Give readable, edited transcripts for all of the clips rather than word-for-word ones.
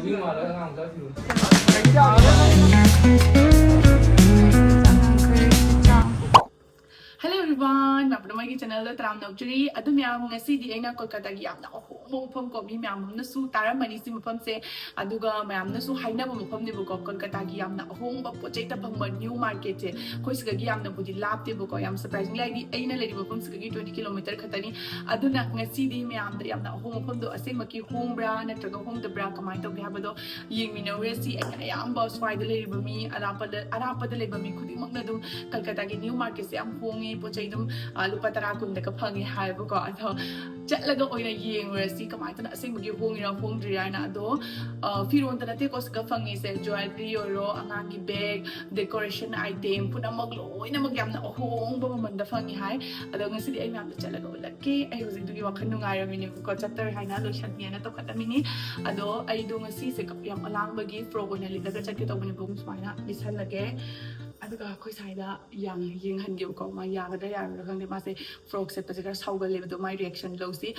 Hello everyone, my channel is Dermatologically. I'm ngasidi ay na Kolkata ahongba mafam ko mi ma'am na su tara mani si mafam se aduga ma'am na su haina ba mafam ni buko Kolkata ahongba pochai ta phangba new market che koi siga gi amna budi lap te buko yam surprising like ay na lady mafam siga gi 20 km khatani aduna ngasidi ma'am da yamna ahong mafam do ase maki hongbra na traga hong da bra kamai to ga bado ying mi no resi ay am boss why the lady mi arapa da lady mi khudi mak na dum Kolkata gi new market se am hongi pochai dum lupa tara kun da ka phangi hai ba ko ado chatlaga oina yengrasi kamai tana asenggi hongira hongdria na ado firon tana te kos ka phangi se jewelry oro angangi bag decoration item puna maglo ina magyam na hong ba mamanda phangi hai ado ngasi ai map chatlaga ulake ai hojik dugi wakhan nungai ramini ko chatter haina lo shatni na to katamini ado ai do ngasi se kapyam alang bagi frog oina lidaga chatke to bani bum smaina bisan lage aduga khoi saida yang yeng hangi ko ma yang da yang ra khang de ma se frog set pa jara sauga le do my reaction lo si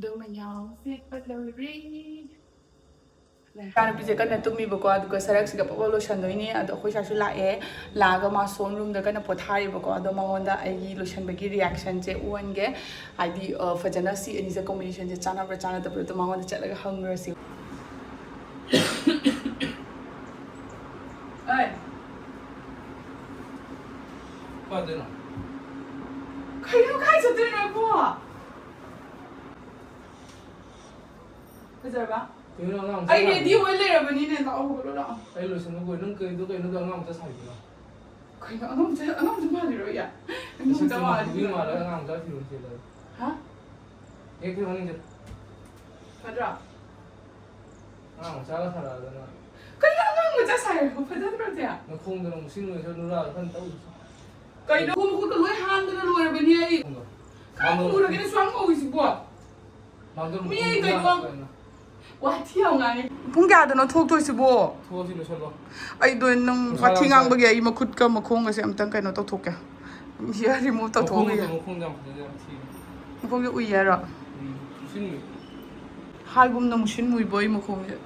do ma nyang set pa lo ri kana pije kana tumi ba ko aduga sarak siga pa lo shan doi ni ado khoi sa su la e la ga ma son room da kana pothari ba ko ado ma wonda ai gi lo shan ba gi reaction che uan ge id fajana si ani se combination je chana da to ma wonda chat la ga hang ra si ai What do you know? Kai sa din na po. Kasi ba? Ay ready mo le ra bani ne ta ko lo la. Ay lo sino ko nung kay no ngam ta sai ko. Kai na anong ma le ro ya. Anong ta ma di ma la ngam ta fi lo se la. Ha? Ek ko ni je. Padra. Ngam sa la thara la na. Kai na anong mo ta sai ko padra ra ya. No khong da no sin no so no la khan ta u. Kai na ko ko loi han da loi ra bani ai. Ka mo ra ke swang mo is bo. Mi ai kai ko. Wa thiaw ngai. Pung kya da no thok toi si bo. Tho si lo so lo. Ai do nang wathi ngang ba ge ai ma khut ka ma khong ga se am tang kai no to thok ka. Ya remove to thok ya. No khong jam pa ja thi. Khong ge ui ya ra. Sin mi. Hai gum na mushin mui boy ma khong ge.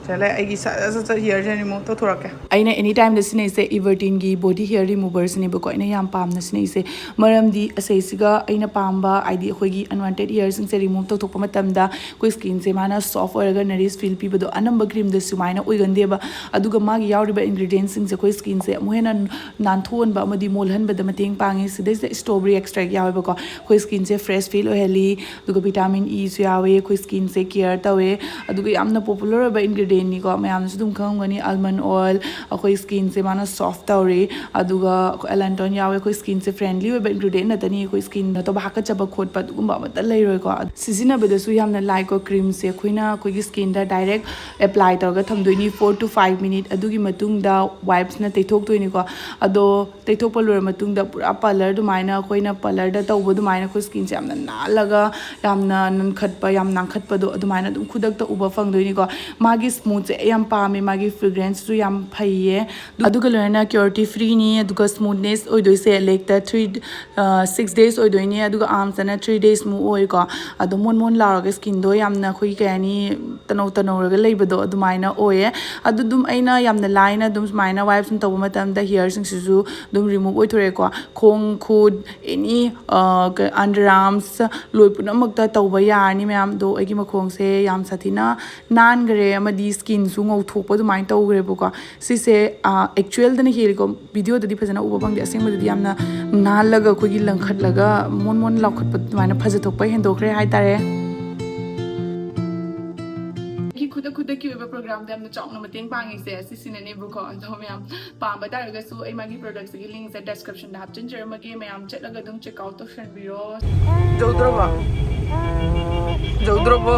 Chale ai gi sa hair remove to thorak ka. Aina anytime da sine se everteen gi body hair remover sine ba ko ina yam pam na sine se maram di asai siga aina pamba id khoi gi unwanted hairs sing se remove to thok pa matam da koi skin se mana soft oiraga nourished feel pi ba do anamba cream da sumaina oigan de ba aduga ma gi yauri ba ingredients sing se koi skin se mohena nan thon ba amadi molhan ba da mateng pangi se de strawberry extract yawe ba ko koi skin se fresh feel oily aduga vitamin E su yawe koi skin se care tawe aduga yamna popular ba ingredient ni ko mayam su dum khang gani almond oil akoi skin se mana soft tauri aduga Allantoin yawe koi skin se friendly we ingredient na tani koi skin na to ba ka chaba khot pa dum ba ta lai roi ko sizina ba da su yamna like ko cream se khoina koi gi skin da direct apply tar ga tham doini 4 to 5 minute adugi matung da wipes na teithok toini ko ado teithok pa lor matung da pura color du maina khoina color da taw bu du maina koi skin se yamna na laga yamna nan khat pa yam nang khat pa do du maina dum khudak ta uba phang doini ko magi smooth yam pame magi fragrance su yam phaiye aduga lorna purity free ni aduga smoothness oi doi se like ta 6 days oi doi ni aduga arms na 3 days mu oi ko adu mon la ga skin do yam na khoi ka ni tanaw ga leiba do adu maina oye adu dum aina yam na line dum maina wipes to matam da hair sing su dum remove oi thore ko khong khud any underarms loi puna mak ta tawba ya ni myam do agi makhong se yam sathina nan gre amadi skin su ngau thokpa du mai taw gre ko si se actual da ni hel ko video da di phajana uba bang de aseng ma di yamna na laga ko gi langkhat laga mon laukhat pa du mai na phaja thokpa hen do kre hai tare ki khuda ki web program da amna chong na mateng pangi se si sin ne bu ko do myam pam ba tar ga su ai magi products gi link se description da hapchen jer ma ge myam chet laga dum check out to shan biro jodro ba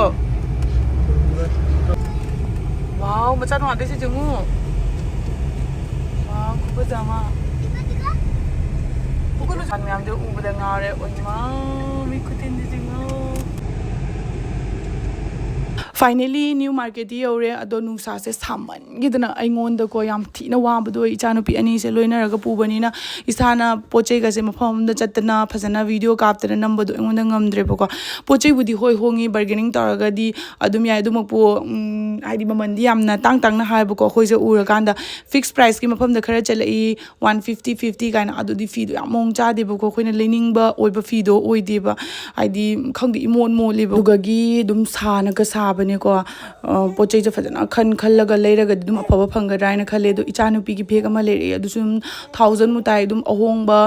wow macam mana sih jemu wow kupa jama pukul san mi ambil ubu dengar re oi mau ikutin di jemu finally new ꯃꯥꯔꯀꯦꯠꯇꯤ ꯌꯧꯔꯦ ꯑꯗꯣ ꯅꯨꯡꯁꯥꯁꯦ ꯁꯥꯃꯟꯈꯤꯗꯅ ꯑꯩꯉꯣꯟꯗꯀꯣ ꯌꯥꯝ ꯊꯤꯅ ꯋꯥꯕꯗꯣ ꯏꯆꯥꯅꯨꯄꯤ ꯑꯅꯤꯁꯦ ꯂꯣꯏꯅꯔꯒ ꯄꯨꯕꯅꯤꯅ ꯏꯁꯥꯅ ꯄꯣꯠ ꯆꯩꯒꯁꯦ ꯃꯐꯝ ꯑꯃꯗ ꯆꯠꯇꯅ ꯐꯖꯅ ꯚꯤꯗꯤꯑꯣ ꯀꯥꯞꯇꯅ ꯅꯝꯕꯗꯣ ꯑꯩꯉꯣꯟꯗ ꯉꯝꯗ꯭ꯔꯦꯕꯀꯣ ꯄꯣꯠ ꯆꯩꯕꯨꯗꯤ ꯍꯣꯏ ꯍꯣꯡꯉꯤ ꯕꯥꯔꯒꯦꯅꯤꯡ ꯇꯧꯔꯒꯗꯤ ꯑꯗꯨꯝ ꯌꯥꯏ ꯑꯗꯨꯃꯛꯄꯨ ꯍꯥꯏꯗꯤ ꯃꯃꯟꯗꯤ ꯌꯥꯝꯅ ꯇꯥꯡꯅ ꯍꯥꯏꯕꯀꯣ ꯑꯩꯈꯣꯏꯁꯦ ꯎꯔꯀꯥꯟꯗ ꯐꯤꯛꯁ ꯄ꯭ꯔꯥꯏꯁꯀꯤ ꯃꯐꯝꯗ ꯈꯔ ꯆꯠꯂꯛꯏ 150 ꯀꯥꯏꯅ ꯑꯗꯨꯗꯤ ꯐꯤꯗꯣ ꯌꯥꯝ ꯃꯑꯣꯡ ꯆꯥꯗꯦꯕꯀꯣ ꯑꯩꯈꯣꯏꯅ ꯂꯩꯅꯤꯡꯕ ꯑꯣꯏꯕ ꯐꯤꯗꯣ ꯑꯣꯏꯗꯦꯕ ꯍꯥꯏꯗꯤ ꯈꯪꯗꯦ ꯏꯃꯣꯟ ꯃꯣꯜꯂꯦꯕ ꯑꯗꯨꯒꯤ ꯑꯗꯨꯝ ꯁꯥꯅꯒ ꯁꯥꯕꯅꯦꯀꯣ ꯄꯣꯠ ꯆꯩꯁꯦ ꯐꯖꯅ ꯈꯜꯂꯒ ꯂꯩꯔꯒꯗꯤ ꯑꯗꯨꯝ ꯑꯐꯕ ꯐꯪꯒꯗ꯭ꯔꯥ ꯍꯥꯏꯅ ꯈꯜꯂꯦ ꯑꯗꯣ ꯏꯆꯥꯅꯨꯄꯤꯒꯤ ꯕꯦꯒ ꯑꯃ ꯂꯩꯔꯛꯑꯦ ꯑꯗꯨꯁꯨ 1000 ꯃꯨꯛ ꯇꯥꯏ ꯑꯗꯨꯝ ꯑꯍꯣꯡꯕ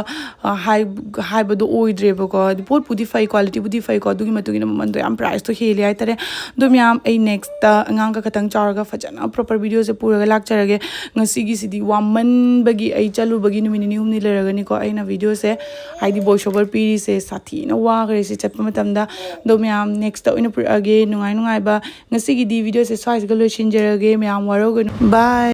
ꯍꯥꯏꯕꯗꯣ ꯑꯣꯏꯗ꯭ꯔꯦꯕꯀꯣ ꯍꯥꯏꯗꯤ ꯄꯣꯠꯄꯨꯗꯤ ꯐꯩ ꯀ꯭ꯋꯥꯂꯤꯇꯤꯕꯨꯗꯤ ꯐꯩꯀꯣ ꯑꯗꯨꯒꯤ ꯃꯇꯨꯡ ꯏꯟꯅ ꯃꯃꯟꯗꯣ ꯌꯥꯝ ꯄ꯭ꯔꯥꯏꯁꯇꯣ ꯍꯦꯜꯂꯦ ꯍꯥꯏꯇꯥꯔꯦ ꯑꯗꯣ ꯃꯌꯥꯝ ꯑꯩ ꯅꯦꯛꯁꯇ ꯑꯉꯥꯡꯒ ꯈꯇꯪ ꯆꯥꯎꯔꯒ ꯐꯖꯅ ꯄ꯭ꯔꯣꯄꯔ ꯚꯤꯗꯤꯑꯣꯁꯦ ꯄꯨꯔꯒ ꯂꯥꯛꯆꯔꯒꯦ ꯉꯁꯤꯒꯤꯁꯤꯗꯤ ꯋꯥꯃꯟꯕꯒꯤ ꯑꯩ ꯆꯠꯂꯨꯕꯒꯤ ꯅꯨꯃꯤꯠ 2-3 ꯂꯩꯔꯒꯅꯤꯀꯣ ꯑꯩꯅ ꯚꯤꯗꯤꯑꯣꯁꯦ ꯍꯥꯏꯗꯤ ꯚꯣꯏꯁ ꯑꯣꯚꯔ ꯄꯤꯔꯤꯁꯦ ꯁꯥꯊꯤꯅ ꯋꯥꯈ꯭ꯔꯦ ꯁꯤ ꯆꯠꯄ ꯃꯇꯝꯗ ꯑꯗꯣ ꯃꯌꯥꯝ ꯅꯦꯛꯁꯇ ꯑꯣꯏꯅ ꯄꯨꯔꯛꯑꯒꯦ ꯅꯨꯡꯉꯥꯏꯕ ꯉꯁꯤꯒꯤꯗꯤ ꯚꯤꯗꯤꯑꯣꯁꯦ ꯁ꯭ꯋꯥꯏꯁꯤꯒ ꯂꯣꯏꯁꯤꯟꯖꯔꯒꯦ ꯃꯌꯥꯝ ꯋꯥꯔꯧꯒꯅꯨ ꯕꯥꯏ